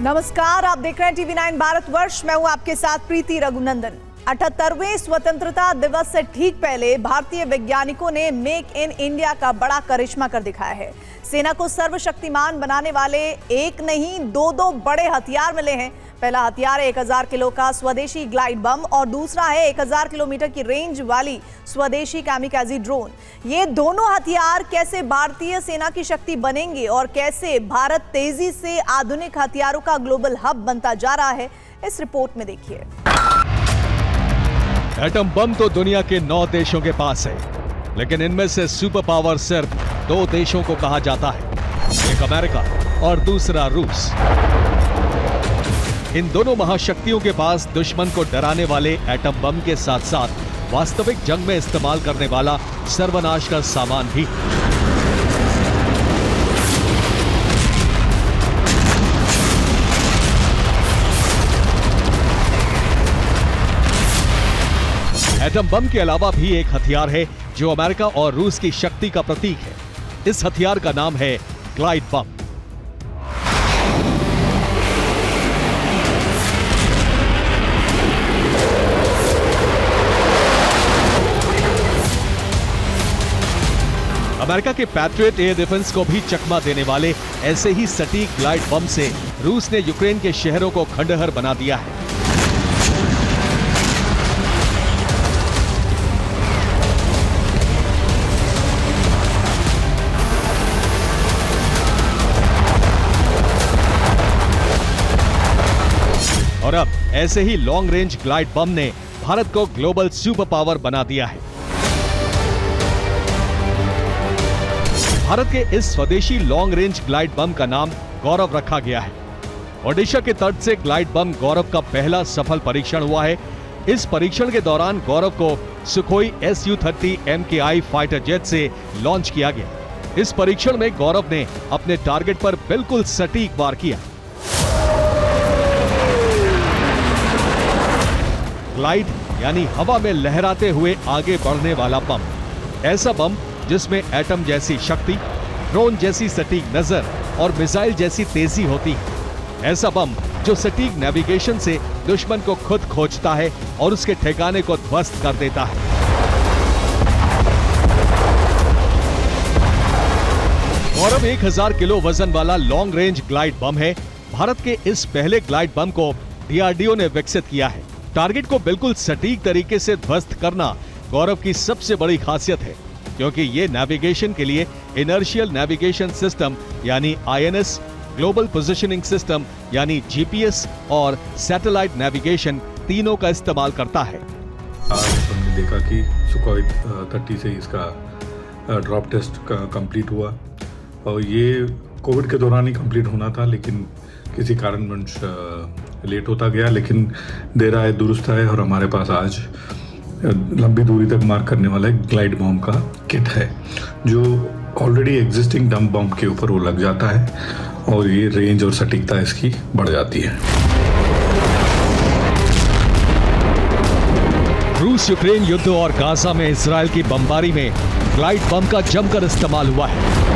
नमस्कार, आप देख रहे हैं टीवी9 भारतवर्ष। मैं हूं आपके साथ प्रीति रघुनंदन। 78वें स्वतंत्रता दिवस से ठीक पहले भारतीय वैज्ञानिकों ने मेक इन इंडिया का बड़ा करिश्मा कर दिखाया है। सेना को सर्वशक्तिमान बनाने वाले एक नहीं दो बड़े हथियार मिले हैं। पहला हथियार है 1000 किलो का स्वदेशी ग्लाइड बम और दूसरा है 1000 किलोमीटर की रेंज वाली स्वदेशी कामिकाज़ी ड्रोन। ये दोनों हथियार कैसे भारतीय सेना की शक्ति बनेंगे और कैसे भारत तेजी से आधुनिक हथियारों का ग्लोबल हब बनता जा रहा है, इस रिपोर्ट में देखिए। एटम बम तो दुनिया के 9 देशों के पास है, लेकिन इनमें से सुपर पावर सिर्फ 2 देशों को कहा जाता है, एक अमेरिका और दूसरा रूस। इन दोनों महाशक्तियों के पास दुश्मन को डराने वाले एटम बम के साथ साथ वास्तविक जंग में इस्तेमाल करने वाला सर्वनाश का सामान भी। एटम बम के अलावा भी एक हथियार है जो अमेरिका और रूस की शक्ति का प्रतीक है। इस हथियार का नाम है ग्लाइड बम। अमेरिका के पैट्रियट एयर डिफेंस को भी चकमा देने वाले ऐसे ही सटीक ग्लाइड बम से रूस ने यूक्रेन के शहरों को खंडहर बना दिया है। और अब ऐसे ही लॉन्ग रेंज ग्लाइड बम ने भारत को ग्लोबल सुपर पावर बना दिया है। भारत के इस स्वदेशी लॉन्ग रेंज ग्लाइड बम का नाम गौरव रखा गया है। ओडिशा के तट से ग्लाइड बम गौरव का पहला सफल परीक्षण हुआ है। इस परीक्षण के दौरान गौरव को Sukhoi Su-30 MKI fighter jet से लॉन्च किया गया। इस परीक्षण में गौरव ने अपने टारगेट पर बिल्कुल सटीक वार किया। ग्लाइड यानी हवा में लहराते हुए आगे बढ़ने वाला बम, ऐसा बम जिसमें एटम जैसी शक्ति, ड्रोन जैसी सटीक नजर और मिसाइल जैसी तेजी होती है। ऐसा बम जो सटीक नेविगेशन से दुश्मन को खुद खोजता है और उसके ठिकाने को ध्वस्त कर देता है। गौरव 1000 किलो वजन वाला लॉन्ग रेंज ग्लाइड बम है। भारत के इस पहले ग्लाइड बम को DRDO ने विकसित किया है। टारगेट को बिल्कुल सटीक तरीके से ध्वस्त करना गौरव की सबसे बड़ी खासियत है, क्योंकि ये नेविगेशन के लिए इनर्शियल नेविगेशन सिस्टम यानी INS, ग्लोबल पोजिशनिंग सिस्टम यानी GPS और सैटेलाइट नेविगेशन तीनों का इस्तेमाल करता है। आज हमने देखा कि सुखोई 30 से इसका ड्रॉप टेस्ट कंप्लीट हुआ और ये कोविड के दौरान ही कंप्लीट होना था, लेकिन किसी कारणवश लेट होता गया, लेकिन देर आए दुरुस्त आए और हमारे पास आज लंबी दूरी तक मार करने वाला एक ग्लाइड बम का किट है, जो ऑलरेडी एग्जिस्टिंग डम बम के ऊपर वो लग जाता है और ये रेंज और सटीकता इसकी बढ़ जाती है। रूस यूक्रेन युद्ध और गाजा में इजराइल की बमबारी में ग्लाइड बम का जमकर इस्तेमाल हुआ है।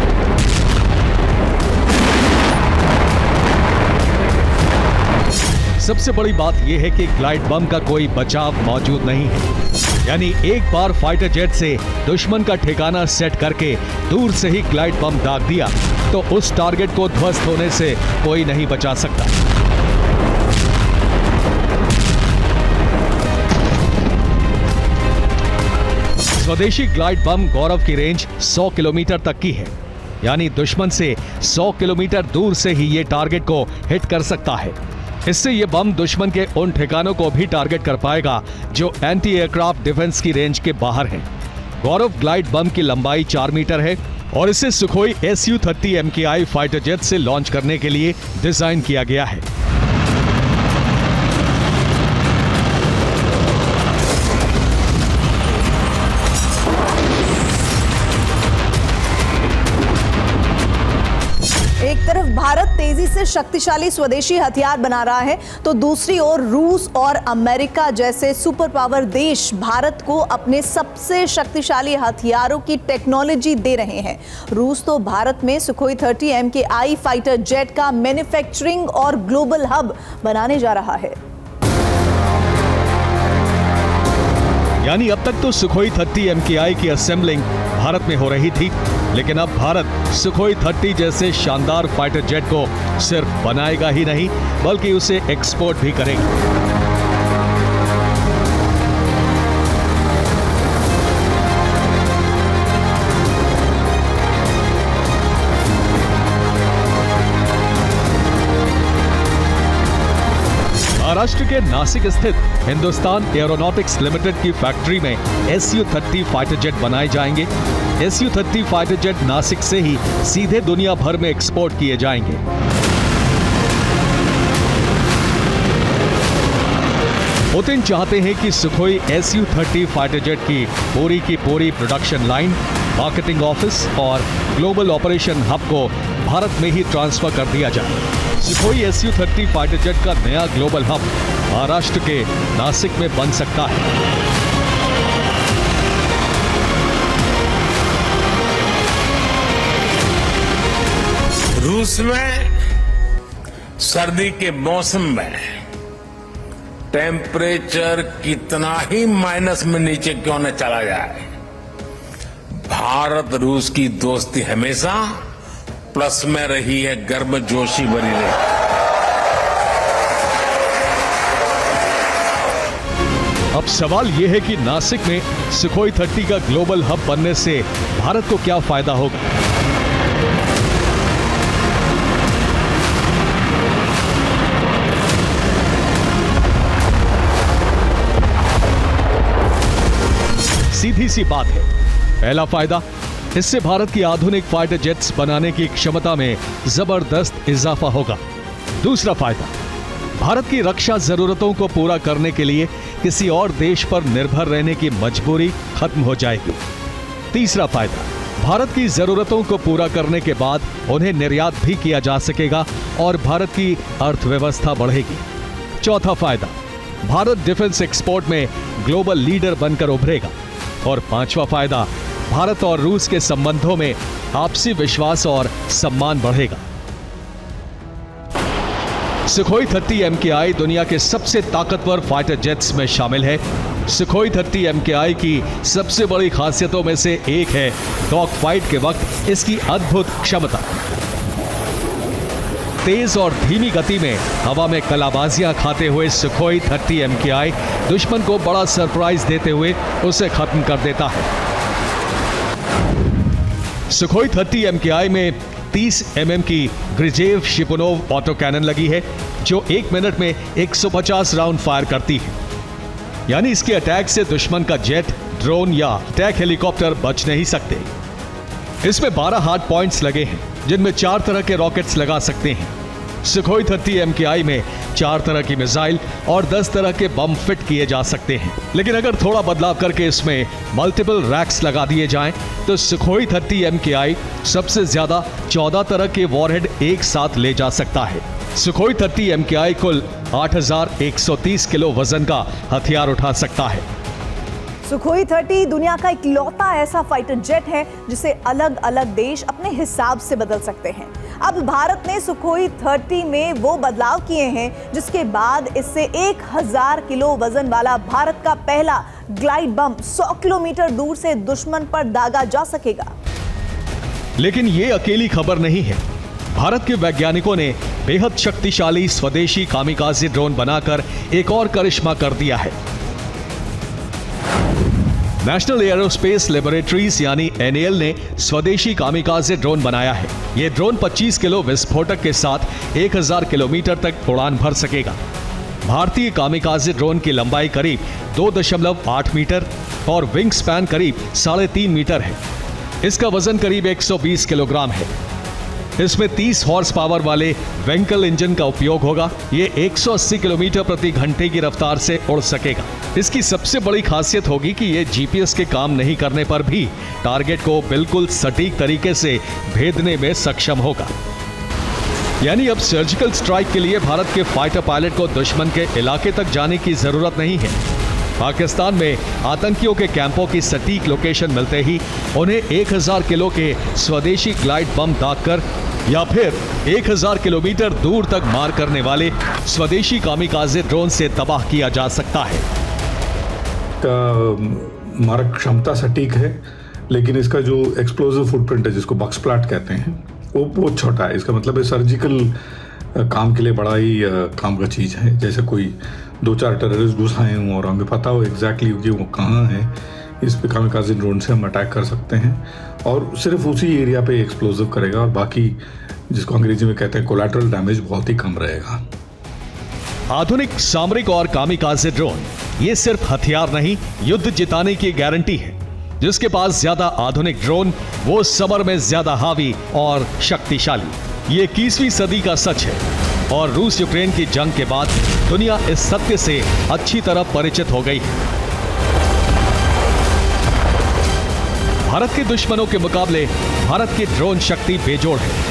सबसे बड़ी बात यह है कि ग्लाइड बम का कोई बचाव मौजूद नहीं है, यानी एक बार फाइटर जेट से दुश्मन का ठिकाना सेट करके दूर से ही ग्लाइड बम दाग दिया तो उस टारगेट को ध्वस्त होने से कोई नहीं बचा सकता। स्वदेशी ग्लाइड बम गौरव की रेंज 100 किलोमीटर तक की है, यानी दुश्मन से 100 किलोमीटर दूर से ही ये टारगेट को हिट कर सकता है। इससे ये बम दुश्मन के उन ठिकानों को भी टारगेट कर पाएगा जो एंटी एयरक्राफ्ट डिफेंस की रेंज के बाहर हैं। गौरव ग्लाइड बम की लंबाई 4 मीटर है और इसे Sukhoi Su-30 MKI fighter jet से लॉन्च करने के लिए डिजाइन किया गया है। एक तरफ भारत तेजी से शक्तिशाली स्वदेशी हथियार बना रहा है, तो दूसरी ओर रूस और अमेरिका जैसे सुपर पावर देश भारत को अपने सबसे शक्तिशाली हथियारों की टेक्नोलॉजी दे रहे हैं। रूस तो भारत में सुखोई 30 MKI फाइटर जेट का मैन्युफैक्चरिंग और ग्लोबल हब बनाने जा रहा है। यानी अब तक तो सुखोई 30 MKI की असेंबलिंग भारत में हो रही थी, लेकिन अब भारत सुखोई 30 जैसे शानदार फाइटर जेट को सिर्फ बनाएगा ही नहीं, बल्कि उसे एक्सपोर्ट भी करेगा। महाराष्ट्र के नासिक स्थित हिंदुस्तान एरोनॉटिक्स लिमिटेड की फैक्ट्री में Su-30 फाइटर जेट बनाए जाएंगे। Su-30 फाइटर जेट नासिक से ही सीधे दुनिया भर में एक्सपोर्ट किए जाएंगे। पुतिन चाहते हैं कि सुखोई Su-30 फाइटर जेट की पूरी प्रोडक्शन लाइन, मार्केटिंग ऑफिस और ग्लोबल ऑपरेशन हब को भारत में ही ट्रांसफर कर दिया जाए। सुखोई Su-30 फाइटर जेट का नया ग्लोबल हब महाराष्ट्र के नासिक में बन सकता है। रूस में सर्दी के मौसम में टेम्परेचर कितना ही माइनस में नीचे क्यों न चला जाए, भारत रूस की दोस्ती हमेशा प्लस में रही है, गर्मजोशी बनी रही। अब सवाल यह है कि नासिक में सुखोई 30 का ग्लोबल हब बनने से भारत को क्या फायदा होगा। सीधी सी बात है, पहला फायदा, इससे भारत की आधुनिक फाइटर जेट्स बनाने की क्षमता में जबरदस्त इजाफा होगा। दूसरा फायदा, भारत की रक्षा जरूरतों को पूरा करने के लिए किसी और देश पर निर्भर रहने की मजबूरी खत्म हो जाएगी। तीसरा फायदा, भारत की जरूरतों को पूरा करने के बाद उन्हें निर्यात भी किया जा सकेगा और भारत की अर्थव्यवस्था बढ़ेगी। चौथा फायदा, भारत डिफेंस एक्सपोर्ट में ग्लोबल लीडर बनकर उभरेगा। और पांचवा फायदा, भारत और रूस के संबंधों में आपसी विश्वास और सम्मान बढ़ेगा। सुखोई 30 MKI दुनिया के सबसे ताकतवर फाइटर जेट्स में शामिल है। सुखोई 30 MKI की सबसे बड़ी खासियतों में से एक है डॉग फाइट के वक्त इसकी अद्भुत क्षमता। तेज और धीमी गति में हवा में कलाबाजियां खाते हुए सुखोई 30 MKI दुश्मन को बड़ा सरप्राइज देते हुए उसे खत्म कर देता है। सुखोई 30 MKI में 30 mm की ग्रिजेव शिपुनोव ऑटो कैनन लगी है, जो 1 मिनट में 150 राउंड फायर करती है। यानी इसके अटैक से दुश्मन का जेट, ड्रोन या अटैक हेलीकॉप्टर बच नहीं सकते। इसमें 12 हार्ड पॉइंट्स लगे हैं, जिनमें 4 तरह के रॉकेट्स लगा सकते हैं। सुखोई 30 MKI में 4 तरह की मिसाइल और 10 तरह के बम फिट किए जा सकते हैं। लेकिन अगर थोड़ा बदलाव करके इसमें मल्टीपल रैक्स लगा दिए जाएं, तो सुखोई 30 MKI सबसे ज्यादा 14 तरह के वॉरहेड एक साथ ले जा सकता है। सुखोई 30 MKI कुल 8130 किलो वजन का हथियार उठा सकता है। सुखोई 30 दुनिया का इकलौता ऐसा फाइटर जेट है जिसे अलग अलग देश अपने हिसाब से बदल सकते हैं। अब भारत ने सुखोई 30 में वो बदलाव किए हैं जिसके बाद इससे 1000 किलो वजन वाला भारत का पहला ग्लाइड बम 100 किलोमीटर दूर से दुश्मन पर दागा जा सकेगा। लेकिन ये अकेली खबर नहीं है। भारत के वैज्ञानिकों ने बेहद शक्तिशाली स्वदेशी कामिकाज़े ड्रोन बनाकर एक और करिश्मा कर दिया है। नेशनल एरोस्पेस लेबोरेटरीज यानी NAL ने स्वदेशी कामिकाज़े ड्रोन बनाया है। यह ड्रोन 25 किलो विस्फोटक के साथ 1000 किलोमीटर तक उड़ान भर सकेगा। भारतीय कामिकाज़े ड्रोन की लंबाई करीब 2.8 मीटर और विंग स्पैन करीब 3.5 मीटर है। इसका वजन करीब 120 किलोग्राम है। इसमें 30 हॉर्स पावर वाले वेंकल इंजन का उपयोग होगा। ये 180 किलोमीटर प्रति घंटे की रफ्तार से उड़ सकेगा। इसकी सबसे बड़ी खासियत होगी कि ये GPS के काम नहीं करने पर भी टारगेट को बिल्कुल सटीक तरीके से भेदने में सक्षम होगा। यानी अब सर्जिकल स्ट्राइक के लिए भारत के फाइटर पायलट को दुश्मन के इलाके तक जाने की जरूरत नहीं है। पाकिस्तान में आतंकियों के कैंपों की सटीक लोकेशन मिलते ही उन्हें 1000 किलो के स्वदेशी ग्लाइड बम दागकर या फिर 1000 किलोमीटर दूर तक मार करने वाले स्वदेशी कामिकाजे ड्रोन से तबाह किया जा सकता है। मारक क्षमता सटीक है, लेकिन इसका जो एक्सप्लोजिव फुटप्रिंट है, जिसको बक्स प्लाट कहते हैं, वो बहुत छोटा है। इसका मतलब है सर्जिकल काम के लिए बड़ा ही काम का चीज़ है। जैसे कोई 2-4 टेररिस्ट घुस आए हों और हमें पता हो एग्जैक्टली कि वो कहाँ है, इस पे कामिकाजे ड्रोन से हम अटैक कर सकते हैं और सिर्फ उसी एरिया पे एक्सप्लोजिव करेगा और बाकी जिसको अंग्रेजी में कहते हैं कोलैटरल डैमेज बहुत ही कम रहेगा। आधुनिक सामरिक और कामिकाजे ड्रोन ये सिर्फ हथियार नहीं, युद्ध जिताने की गारंटी है। जिसके पास ज्यादा आधुनिक ड्रोन वो समर में ज्यादा हावी और शक्तिशाली। ये 21वीं सदी का सच है और रूस यूक्रेन की जंग के बाद दुनिया इस सत्य से अच्छी तरह परिचित हो गई है। भारत के दुश्मनों के मुकाबले भारत की ड्रोन शक्ति बेजोड़ है।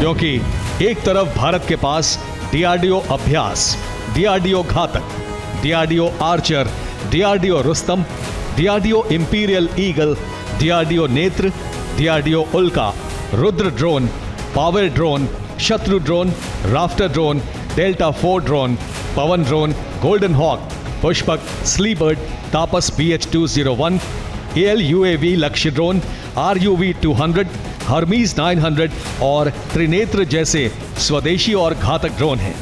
क्योंकि एक तरफ भारत के पास DRDO Abhyas, DRDO Ghatak, DRDO Archer, DRDO Rustom, DRDO Imperial Eagle, DRDO Netra, DRDO Ulka, Rudra drone, power drone, Shatru drone, Rafter drone, Delta 4 drone, Pavan drone, Golden Hawk, Pushpak, Slybird, Tapas BH-201, ALUAV Lakshya drone, RUV 200, Hermes 900 और त्रिनेत्र जैसे स्वदेशी और घातक ड्रोन हैं।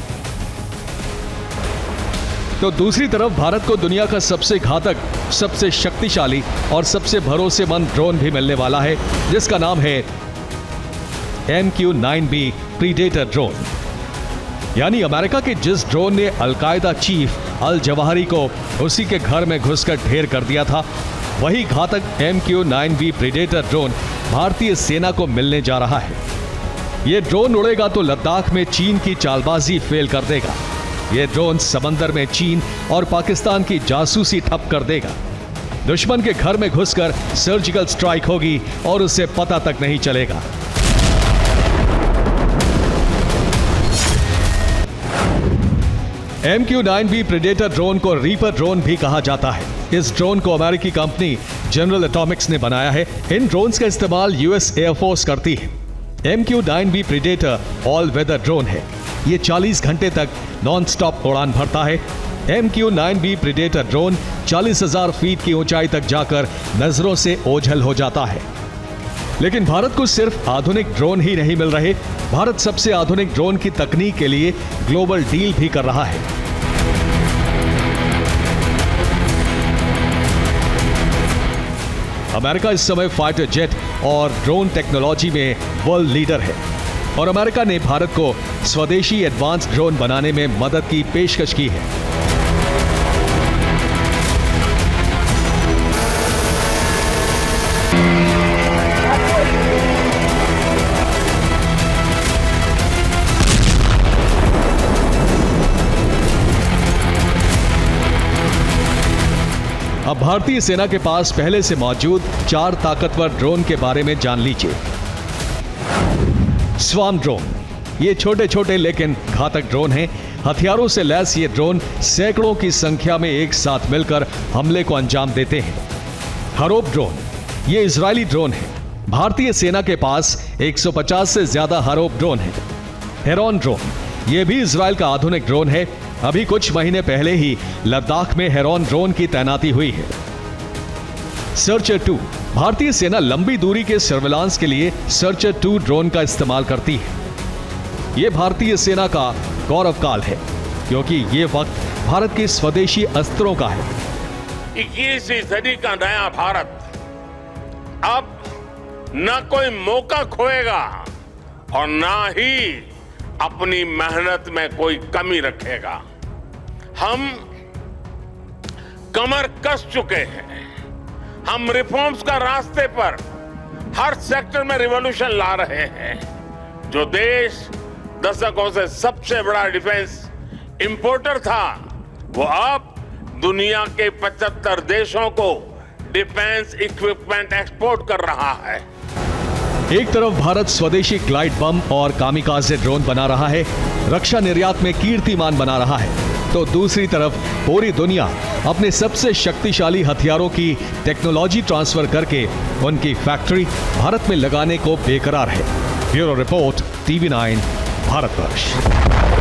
तो दूसरी तरफ भारत को दुनिया का सबसे घातक, सबसे शक्तिशाली और सबसे भरोसेमंद ड्रोन भी मिलने वाला है, जिसका नाम है MQ-9B प्रीडेटर ड्रोन। यानी अमेरिका के जिस ड्रोन ने अलकायदा चीफ अल जवाहिरी को उसी के घर में घुसकर ढेर कर दिया था, वही घातक MQ-9B प्रीडेटर ड्रोन भारतीय सेना को मिलने जा रहा है। यह ड्रोन उड़ेगा तो लद्दाख में चीन की चालबाजी फेल कर देगा। यह ड्रोन समंदर में चीन और पाकिस्तान की जासूसी ठप कर देगा। दुश्मन के घर में घुसकर सर्जिकल स्ट्राइक होगी और उसे पता तक नहीं चलेगा। MQ-9B प्रेडेटर ड्रोन को रीपर ड्रोन भी कहा जाता है। इस ड्रोन को अमेरिकी कंपनी जनरल एटॉमिक्स ने बनाया है। इन ड्रोन्स का इस्तेमाल यूएस एयरफोर्स करती है। MQ-9B predator all weather drone है। ये 40 घंटे तक नॉन स्टॉप उड़ान भरता है। MQ-9B प्रेडेटर ड्रोन 40,000 फीट की ऊंचाई तक जाकर नजरों से ओझल हो जाता है। लेकिन भारत को सिर्फ आधुनिक ड्रोन ही नहीं मिल रहे, भारत सबसे आधुनिक ड्रोन की तकनीक के लिए ग्लोबल डील भी कर रहा है। अमेरिका इस समय फाइटर जेट और ड्रोन टेक्नोलॉजी में वर्ल्ड लीडर है और अमेरिका ने भारत को स्वदेशी एडवांस ड्रोन बनाने में मदद की पेशकश की है। अब भारतीय सेना के पास पहले से मौजूद 4 ताकतवर ड्रोन के बारे में जान लीजिए। स्वार्म ड्रोन, ये छोटे छोटे लेकिन घातक ड्रोन हैं। हथियारों से लैस ये ड्रोन सैकड़ों की संख्या में एक साथ मिलकर हमले को अंजाम देते हैं। हरोप ड्रोन, ये इजरायली ड्रोन है। भारतीय सेना के पास 150 से ज्यादा हरोप ड्रोन है। हेरॉन ड्रोन, ये भी इजराइल का आधुनिक ड्रोन है। अभी कुछ महीने पहले ही लद्दाख में हेरॉन ड्रोन की तैनाती हुई है। सर्चर 2, भारतीय सेना लंबी दूरी के सर्विलांस के लिए सर्चर 2 ड्रोन का इस्तेमाल करती है। यह भारतीय सेना का गौरव काल है क्योंकि यह वक्त भारत के स्वदेशी अस्त्रों का है। 21वीं सदी का नया भारत अब न कोई मौका खोएगा और न ही अपनी मेहनत में कोई कमी रखेगा। हम कमर कस चुके हैं। हम रिफॉर्म्स का रास्ते पर हर सेक्टर में रिवॉल्यूशन ला रहे हैं। जो देश दशकों से सबसे बड़ा डिफेंस इंपोर्टर था, वो अब दुनिया के 75 देशों को डिफेंस इक्विपमेंट एक्सपोर्ट कर रहा है। एक तरफ भारत स्वदेशी ग्लाइड बम और कामिकाजे ड्रोन बना रहा है, रक्षा निर्यात में कीर्तिमान बना रहा है, तो दूसरी तरफ पूरी दुनिया अपने सबसे शक्तिशाली हथियारों की टेक्नोलॉजी ट्रांसफर करके उनकी फैक्ट्री भारत में लगाने को बेकरार है। Bureau report, TV9, Bharatvarsh.